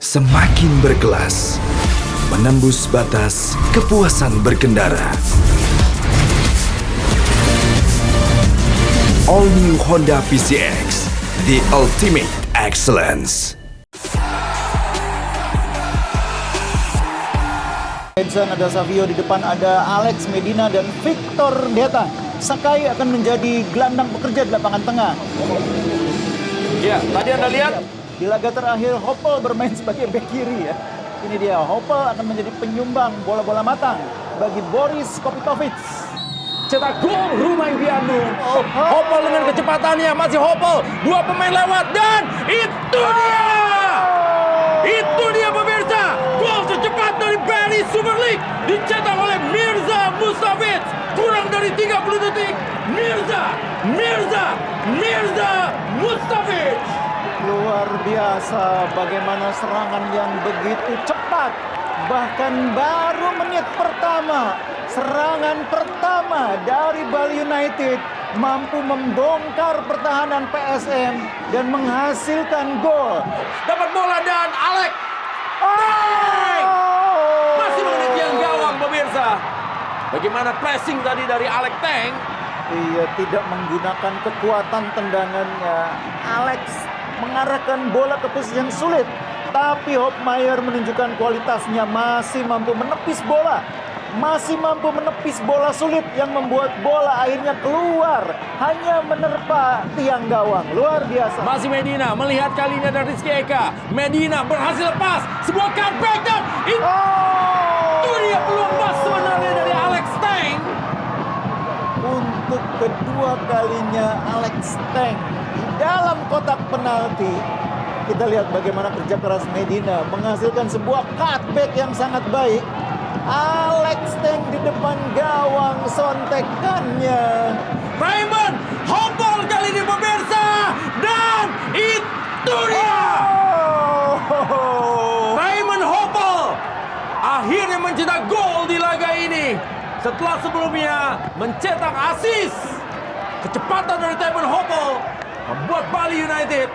Semakin berkelas, menembus batas kepuasan berkendara. All New Honda PCX, the ultimate excellence. Edson, ada Savio di depan, ada Alex Medina dan Victor Deta. Sakai akan menjadi gelandang pekerja di lapangan tengah. Ya, tadi Anda lihat Di laga terakhir, Hoppel bermain sebagai bek kiri ya. Ini dia, Hoppel akan menjadi penyumbang bola-bola matang bagi Boris Kopitovic. cetak gol rumah impianmu. Hoppel dengan kecepatannya, masih Hoppel. Dua pemain lewat dan itu dia! Itu dia pemirsa, gol tercepat dari Bali Super League dicetak oleh Mirza Mustafic. Kurang dari 30 detik, Mirza Mustafic. Luar biasa bagaimana serangan yang begitu cepat. Bahkan baru menit pertama, serangan pertama dari Bali United mampu membongkar pertahanan PSM dan menghasilkan gol. Dapat bola dan Alex masih mengenai tiang gawang pemirsa. Bagaimana pressing tadi dari Alex Teng. Ia tidak menggunakan kekuatan tendangannya. Alex mengarahkan bola ke posisi yang sulit, tapi Hopmeyer menunjukkan kualitasnya, masih mampu menepis bola. Masih mampu menepis bola sulit yang membuat bola akhirnya keluar, hanya menerpa tiang gawang. Luar biasa. Masih Medina melihat kalinya dari Rizky Eka. Medina berhasil lepas sebuah cutback dan itu dia peluang pas sebenarnya dari Alex Teng. Untuk kedua kalinya Alex Teng di dalam kotak penalti. Kita lihat bagaimana kerja keras Medina menghasilkan sebuah cutback yang sangat baik. Alex Teng di depan gawang, sontekannya. Raymond Hoppel kali ini pemirsa dan itu dia. Raymond Hoppel akhirnya mencetak gol di laga ini setelah sebelumnya mencetak assist. Kecepatan dari Raymond Hoppel membuat Bali United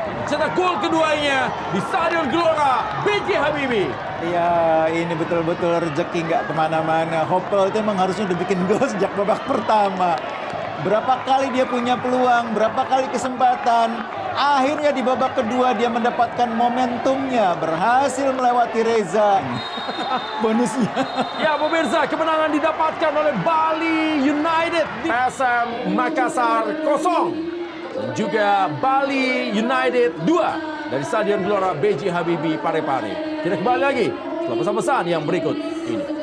mencetak gol keduanya di Stadion Gelora B.J. Habibie. Ya, ini betul-betul rezeki nggak kemana-mana. Hoppel itu emang harusnya udah bikin gol sejak babak pertama. Berapa kali dia punya peluang, berapa kali kesempatan. Akhirnya di babak kedua dia mendapatkan momentumnya, berhasil melewati Reza. Bonusnya. Ya pemirsa, kemenangan didapatkan oleh Bali United di PSM Makassar 0. Dan juga Bali United 2 dari Stadion Gelora B.J. Habibie Parepare. Kita kembali lagi setelah pesan-pesan yang berikut ini.